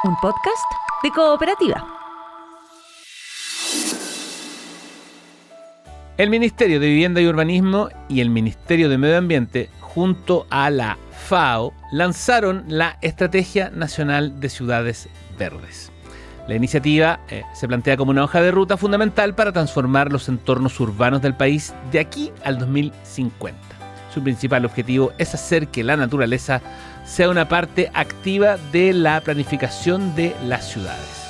un podcast de Cooperativa. El Ministerio de Vivienda y Urbanismo y el Ministerio de Medio Ambiente, junto a la FAO, lanzaron la Estrategia Nacional de Ciudades Verdes. La iniciativa se plantea como una hoja de ruta fundamental para transformar los entornos urbanos del país de aquí al 2050. Su principal objetivo es hacer que la naturaleza sea una parte activa de la planificación de las ciudades.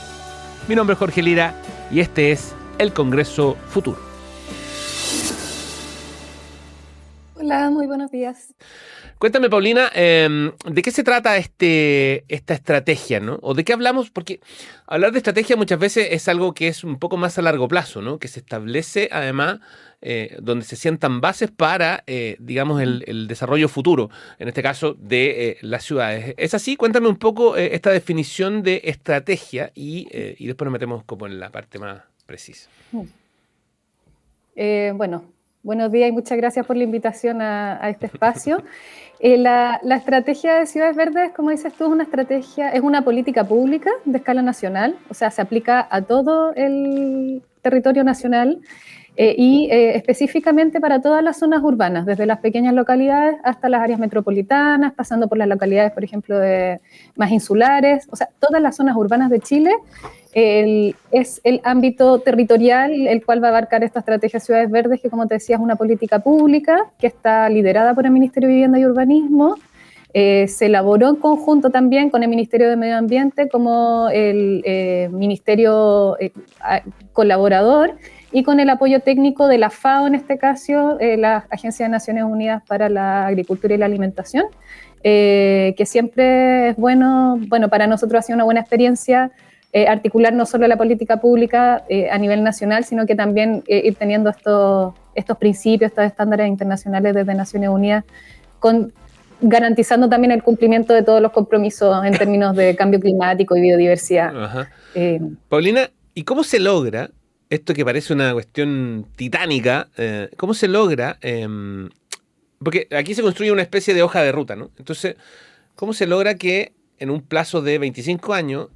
Mi nombre es Jorge Lira y este es el Congreso Futuro. Hola, muy buenos días. Cuéntame, Paulina, ¿de qué se trata esta estrategia, ¿no? ¿O de qué hablamos? Porque hablar de estrategia muchas veces es algo que es un poco más a largo plazo, ¿no? Que se establece, además, donde se sientan bases para, digamos, el desarrollo futuro, en este caso, de las ciudades. ¿Es así? Cuéntame un poco esta definición de estrategia y después nos metemos como en la parte más precisa. Buenos días y muchas gracias por la invitación a este espacio. La estrategia de Ciudades Verdes, como dices tú, es una política pública de escala nacional, o sea, se aplica a todo el territorio nacional y específicamente para todas las zonas urbanas, desde las pequeñas localidades hasta las áreas metropolitanas, pasando por las localidades, por ejemplo, más insulares, o sea, todas las zonas urbanas de Chile. Es el ámbito territorial el cual va a abarcar esta estrategia Ciudades Verdes, que como te decía es una política pública que está liderada por el Ministerio de Vivienda y Urbanismo. Se elaboró en conjunto también con el Ministerio de Medio Ambiente como el ministerio colaborador y con el apoyo técnico de la FAO, en este caso, la Agencia de Naciones Unidas para la Agricultura y la Alimentación, que siempre es bueno, para nosotros ha sido una buena experiencia articular no solo la política pública a nivel nacional, sino que también ir teniendo estos principios, estos estándares internacionales desde Naciones Unidas, garantizando también el cumplimiento de todos los compromisos en términos de cambio climático y biodiversidad. Ajá. Paulina, ¿y cómo se logra esto que parece una cuestión titánica? ¿Cómo se logra? Porque aquí se construye una especie de hoja de ruta, ¿no? Entonces, ¿cómo se logra que en un plazo de 25 años,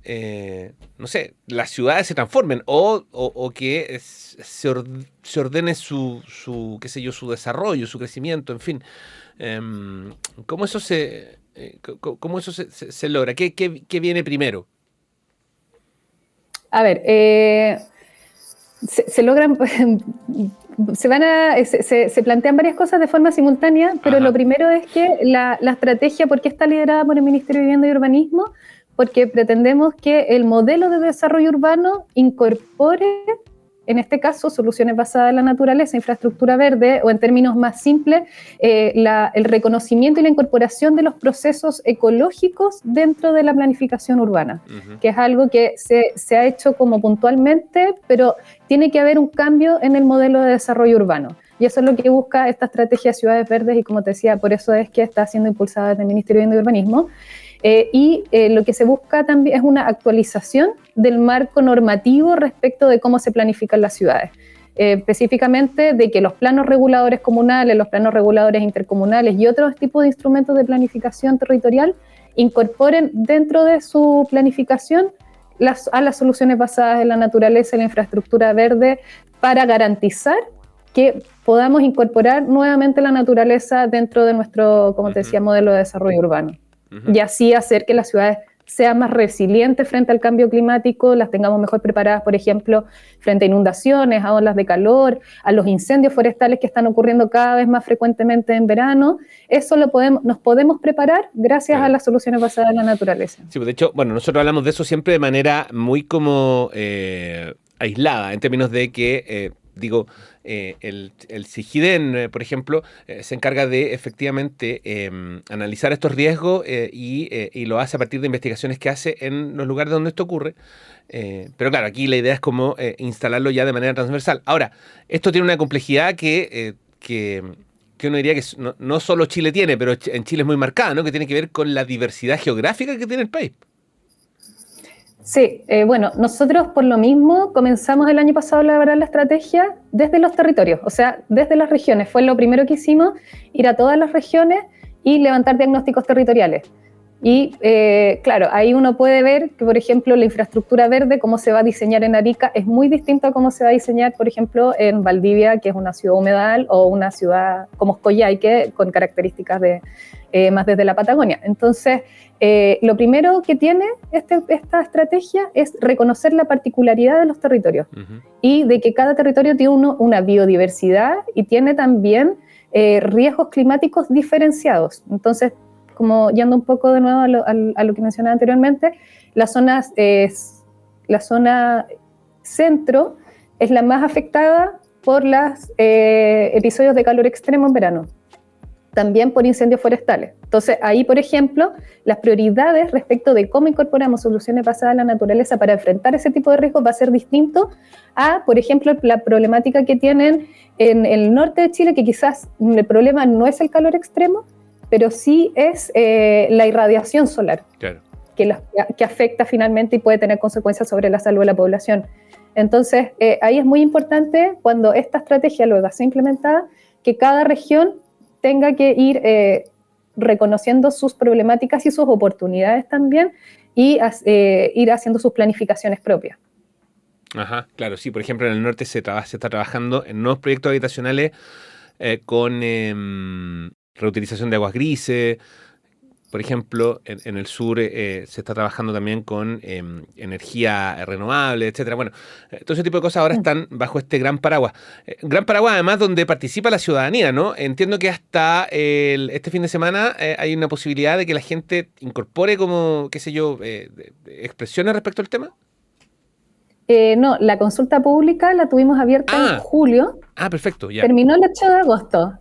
no sé, las ciudades se transformen o que se ordene su desarrollo, su crecimiento, en fin? ¿Cómo eso se logra? ¿Qué viene primero? A ver, se logran, se plantean varias cosas de forma simultánea, pero Lo primero es que la estrategia, ¿por qué está liderada por el Ministerio de Vivienda y Urbanismo? Porque pretendemos que el modelo de desarrollo urbano incorpore, en este caso, soluciones basadas en la naturaleza, infraestructura verde, o en términos más simples, el reconocimiento y la incorporación de los procesos ecológicos dentro de la planificación urbana, que es algo que se ha hecho como puntualmente, pero tiene que haber un cambio en el modelo de desarrollo urbano. Y eso es lo que busca esta estrategia de Ciudades Verdes, y como te decía, por eso es que está siendo impulsada desde el Ministerio de Vivienda y Urbanismo. Lo que se busca también es una actualización del marco normativo respecto de cómo se planifican las ciudades. Específicamente de que los planos reguladores comunales, los planos reguladores intercomunales y otros tipos de instrumentos de planificación territorial incorporen dentro de su planificación a las soluciones basadas en la naturaleza y la infraestructura verde, para garantizar que podamos incorporar nuevamente la naturaleza dentro de nuestro, como te decía, modelo de desarrollo urbano. Y así hacer que las ciudades sean más resilientes frente al cambio climático, las tengamos mejor preparadas, por ejemplo, frente a inundaciones, a olas de calor, a los incendios forestales que están ocurriendo cada vez más frecuentemente en verano. Eso nos podemos preparar gracias a las soluciones basadas en la naturaleza. Sí, de hecho, nosotros hablamos de eso siempre de manera muy como aislada, en términos de que, el CIGIDEN, por ejemplo, se encarga de efectivamente analizar estos riesgos y lo hace a partir de investigaciones que hace en los lugares donde esto ocurre. Pero claro, aquí la idea es como instalarlo ya de manera transversal. Ahora, esto tiene una complejidad que uno diría que no solo Chile tiene, pero en Chile es muy marcada, ¿no? Que tiene que ver con la diversidad geográfica que tiene el país. Sí, nosotros por lo mismo comenzamos el año pasado a elaborar la estrategia desde los territorios, o sea, desde las regiones. Fue lo primero que hicimos, ir a todas las regiones y levantar diagnósticos territoriales. Y claro, ahí uno puede ver que, por ejemplo, la infraestructura verde, cómo se va a diseñar en Arica, es muy distinto a cómo se va a diseñar, por ejemplo, en Valdivia, que es una ciudad humedal, o una ciudad como Coyhaique, con características de, más desde la Patagonia. Entonces, lo primero que tiene esta estrategia es reconocer la particularidad de los territorios y de que cada territorio tiene una biodiversidad y tiene también riesgos climáticos diferenciados. Entonces, como yendo un poco de nuevo a lo que mencionaba anteriormente, la zona centro es la más afectada por los episodios de calor extremo en verano, también por incendios forestales. Entonces, ahí, por ejemplo, las prioridades respecto de cómo incorporamos soluciones basadas en la naturaleza para enfrentar ese tipo de riesgos va a ser distinto a, por ejemplo, la problemática que tienen en el norte de Chile, que quizás el problema no es el calor extremo, pero sí es la irradiación solar, claro, que afecta finalmente y puede tener consecuencias sobre la salud de la población. Entonces, ahí es muy importante, cuando esta estrategia luego sea implementada, que cada región tenga que ir reconociendo sus problemáticas y sus oportunidades también, y ir haciendo sus planificaciones propias. Ajá, claro, sí. Por ejemplo, en el norte se está trabajando en nuevos proyectos habitacionales con reutilización de aguas grises. Por ejemplo, en el sur se está trabajando también con energía renovable, etcétera. Bueno, todo ese tipo de cosas ahora están bajo este gran paraguas. Gran paraguas, además, donde participa la ciudadanía, ¿no? Entiendo que hasta este fin de semana hay una posibilidad de que la gente incorpore como, qué sé yo, expresiones respecto al tema. No, la consulta pública la tuvimos abierta en julio. Perfecto, ya. Terminó el 8 de agosto.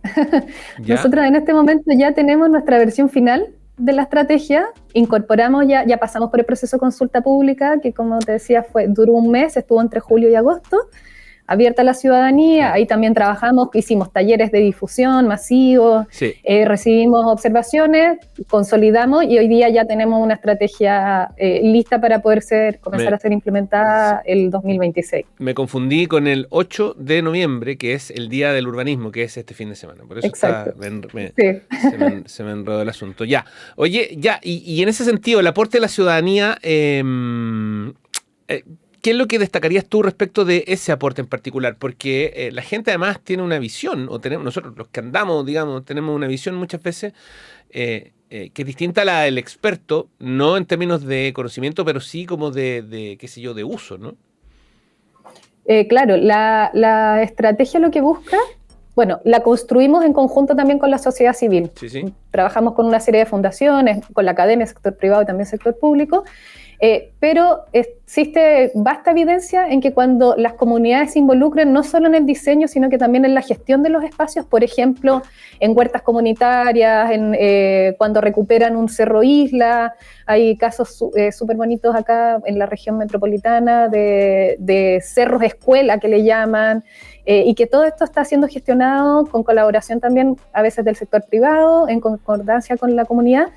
Nosotros en este momento ya tenemos nuestra versión final de la estrategia, incorporamos, ya pasamos por el proceso de consulta pública, que como te decía, duró un mes, estuvo entre julio y agosto, abierta a la ciudadanía. Ahí también trabajamos, hicimos talleres de difusión masivos, sí. Recibimos observaciones, consolidamos, y hoy día ya tenemos una estrategia lista para poder comenzar a ser implementada el 2026. Me confundí con el 8 de noviembre, que es el Día del Urbanismo, que es este fin de semana. Por eso se me enredó el asunto. Ya, oye, y en ese sentido, el aporte de la ciudadanía... ¿qué es lo que destacarías tú respecto de ese aporte en particular? Porque la gente además tiene una visión, o nosotros los que andamos, digamos, tenemos una visión muchas veces que es distinta a la del experto, no en términos de conocimiento, pero sí como de qué sé yo, de uso, ¿no? Claro, la estrategia lo que busca, bueno, la construimos en conjunto también con la sociedad civil. Sí, sí. Trabajamos con una serie de fundaciones, con la academia, sector privado y también sector público. Pero existe vasta evidencia en que cuando las comunidades se involucran no solo en el diseño, sino que también en la gestión de los espacios, por ejemplo, en huertas comunitarias, cuando recuperan un cerro isla. Hay casos súper bonitos acá en la región metropolitana de cerros escuela que le llaman, y que todo esto está siendo gestionado con colaboración también a veces del sector privado, en concordancia con la comunidad.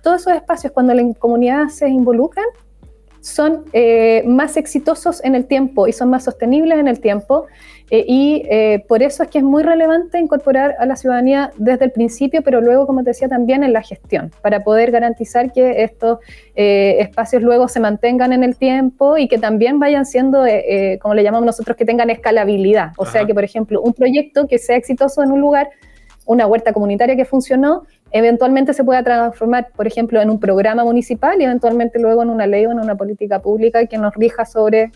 Todos esos espacios, cuando la comunidad se involucran, son más exitosos en el tiempo y son más sostenibles en el tiempo, y por eso es que es muy relevante incorporar a la ciudadanía desde el principio, pero luego, como te decía, también en la gestión, para poder garantizar que estos espacios luego se mantengan en el tiempo y que también vayan siendo, como le llamamos nosotros, que tengan escalabilidad. O sea, que, por ejemplo, un proyecto que sea exitoso en un lugar, una huerta comunitaria que funcionó, eventualmente se pueda transformar, por ejemplo, en un programa municipal y eventualmente luego en una ley o en una política pública que nos rija sobre,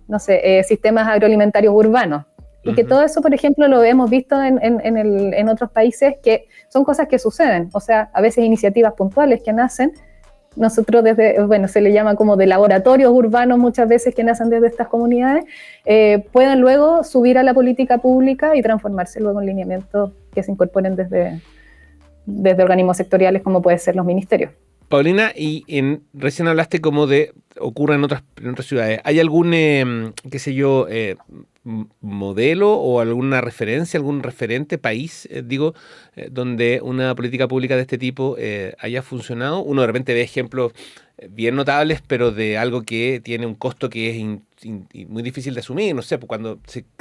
no sé, sistemas agroalimentarios urbanos. Y que todo eso, por ejemplo, lo hemos visto en otros países, que son cosas que suceden. O sea, a veces iniciativas puntuales que nacen, nosotros se le llama como de laboratorios urbanos muchas veces, que nacen desde estas comunidades, pueden luego subir a la política pública y transformarse luego en lineamientos que se incorporen desde organismos sectoriales como pueden ser los ministerios. Paulina, recién hablaste como de ocurre en otras ciudades. ¿Hay algún, qué sé yo, modelo o alguna referencia, algún referente país, donde una política pública de este tipo haya funcionado? Uno de repente ve ejemplos bien notables, pero de algo que tiene un costo que es muy difícil de asumir. No sé, pues cuando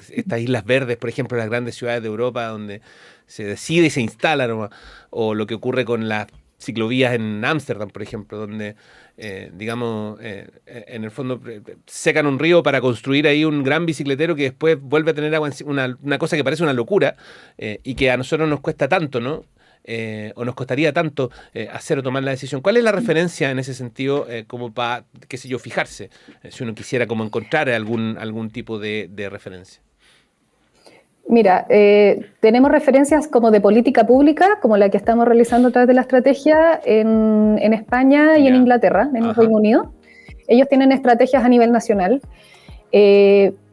estas islas verdes, por ejemplo, las grandes ciudades de Europa, donde se decide y se instalan, o lo que ocurre con las ciclovías en Ámsterdam, por ejemplo, donde, en el fondo secan un río para construir ahí un gran bicicletero que después vuelve a tener agua, una cosa que parece una locura y que a nosotros nos cuesta tanto, ¿no? O nos costaría tanto hacer o tomar la decisión. ¿Cuál es la referencia en ese sentido como para, qué sé yo, fijarse? Si uno quisiera como encontrar algún tipo de referencia. Mira, tenemos referencias como de política pública, como la que estamos realizando a través de la estrategia en España y en Inglaterra, en el Reino Unido. Ellos tienen estrategias a nivel nacional,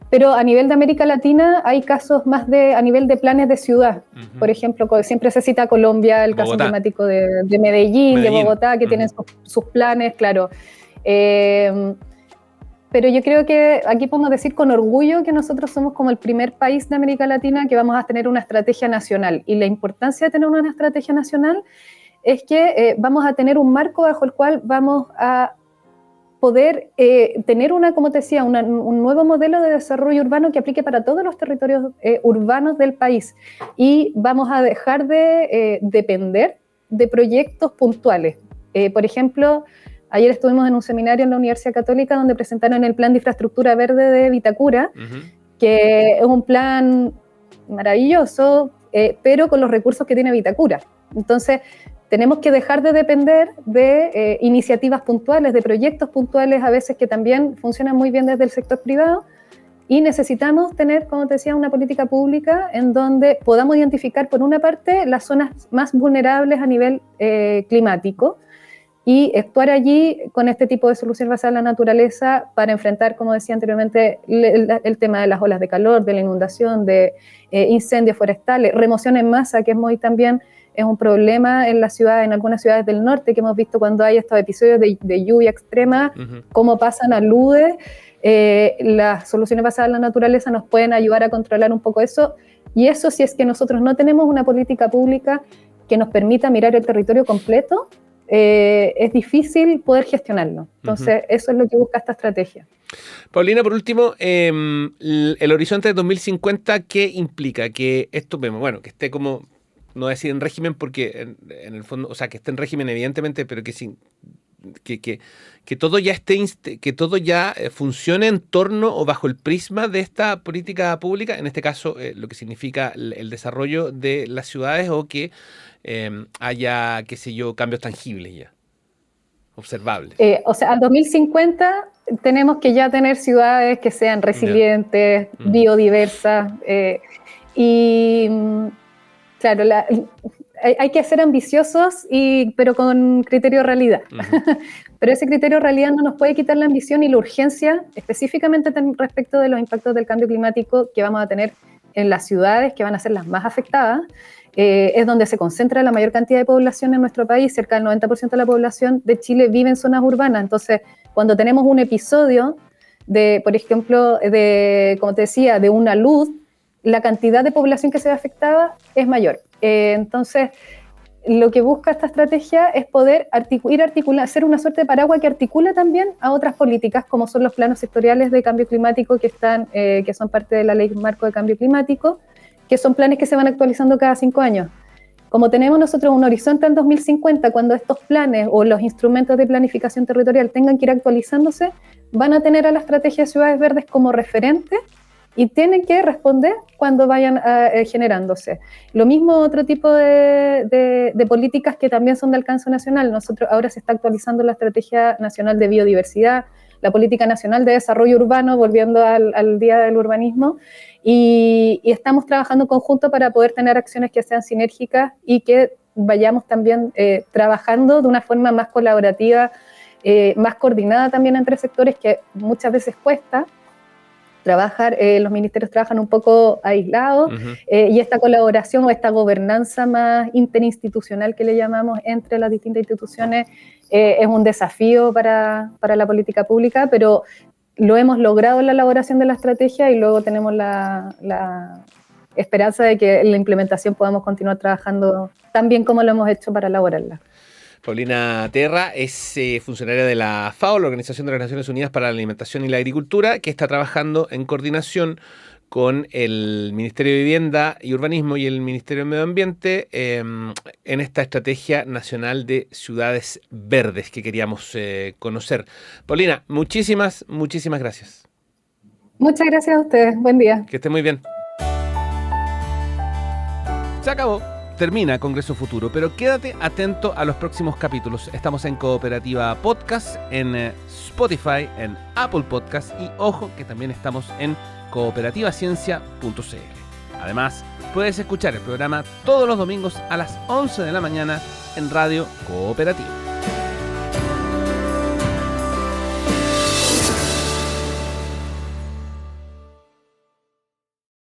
pero a nivel de América Latina hay casos más a nivel de planes de ciudad. Por ejemplo, siempre se cita Colombia, el caso emblemático de Medellín, de Bogotá, que tienen sus planes, claro. Pero yo creo que aquí podemos decir con orgullo que nosotros somos como el primer país de América Latina que vamos a tener una estrategia nacional. Y la importancia de tener una estrategia nacional es que vamos a tener un marco bajo el cual vamos a poder tener como te decía, un nuevo modelo de desarrollo urbano que aplique para todos los territorios urbanos del país. Y vamos a dejar de depender de proyectos puntuales. Por ejemplo, ayer estuvimos en un seminario en la Universidad Católica donde presentaron el Plan de Infraestructura Verde de Vitacura, que es un plan maravilloso, pero con los recursos que tiene Vitacura. Entonces, tenemos que dejar de depender de iniciativas puntuales, de proyectos puntuales, a veces que también funcionan muy bien desde el sector privado, y necesitamos tener, como te decía, una política pública en donde podamos identificar, por una parte, las zonas más vulnerables a nivel climático, y actuar allí con este tipo de soluciones basadas en la naturaleza para enfrentar, como decía anteriormente, el tema de las olas de calor, de la inundación, de incendios forestales, remoción en masa, que es muy también es un problema en algunas ciudades del norte, que hemos visto cuando hay estos episodios de lluvia extrema, cómo pasan a aludes. Las soluciones basadas en la naturaleza nos pueden ayudar a controlar un poco eso, y eso si es que nosotros no tenemos una política pública que nos permita mirar el territorio completo, es difícil poder gestionarlo. Entonces, eso es lo que busca esta estrategia. Paulina, por último, el horizonte de 2050, ¿qué implica? Que esto, bueno, que esté como, no voy a decir en régimen, porque en el fondo, o sea, que esté en régimen evidentemente, pero que todo ya que todo ya funcione en torno o bajo el prisma de esta política pública, en este caso lo que significa el desarrollo de las ciudades, o que haya, qué sé yo, cambios tangibles ya, observables. O sea, al 2050 tenemos que ya tener ciudades que sean resilientes, biodiversas, y claro, hay que ser ambiciosos, pero con criterio de realidad. Pero ese criterio de realidad no nos puede quitar la ambición y la urgencia, específicamente respecto de los impactos del cambio climático que vamos a tener en las ciudades, que van a ser las más afectadas. Es donde se concentra la mayor cantidad de población en nuestro país. Cerca del 90% de la población de Chile vive en zonas urbanas. Entonces, cuando tenemos un episodio por ejemplo, como te decía, de una luz, la cantidad de población que se ve afectada es mayor. Entonces, lo que busca esta estrategia es poder articular, ser una suerte de paraguas que articula también a otras políticas, como son los planos sectoriales de cambio climático que son parte de la Ley Marco de Cambio Climático, que son planes que se van actualizando cada 5 años. Como tenemos nosotros un horizonte al 2050, cuando estos planes o los instrumentos de planificación territorial tengan que ir actualizándose, van a tener a la estrategia de ciudades verdes como referente y tienen que responder cuando vayan generándose. Lo mismo otro tipo de políticas que también son de alcance nacional. Nosotros ahora se está actualizando la Estrategia Nacional de Biodiversidad, la Política Nacional de Desarrollo Urbano, volviendo al Día del Urbanismo, y estamos trabajando en conjunto para poder tener acciones que sean sinérgicas y que vayamos también trabajando de una forma más colaborativa, más coordinada también entre sectores, que muchas veces cuesta trabajar. Los ministerios trabajan un poco aislados, y esta colaboración o esta gobernanza más interinstitucional que le llamamos entre las distintas instituciones es un desafío para la política pública, pero lo hemos logrado en la elaboración de la estrategia, y luego tenemos la esperanza de que en la implementación podamos continuar trabajando tan bien como lo hemos hecho para elaborarla. Paulina Terra es funcionaria de la FAO, la Organización de las Naciones Unidas para la Alimentación y la Agricultura, que está trabajando en coordinación con el Ministerio de Vivienda y Urbanismo y el Ministerio de Medio Ambiente en esta estrategia nacional de ciudades verdes que queríamos conocer. Paulina, muchísimas gracias. Muchas gracias a ustedes. Buen día. Que esté muy bien. Se acabó. Termina Congreso Futuro, pero quédate atento a los próximos capítulos. Estamos en Cooperativa Podcast, en Spotify, en Apple Podcast y ojo que también estamos en cooperativaciencia.cl. Además, puedes escuchar el programa todos los domingos a las 11 de la mañana en Radio Cooperativa.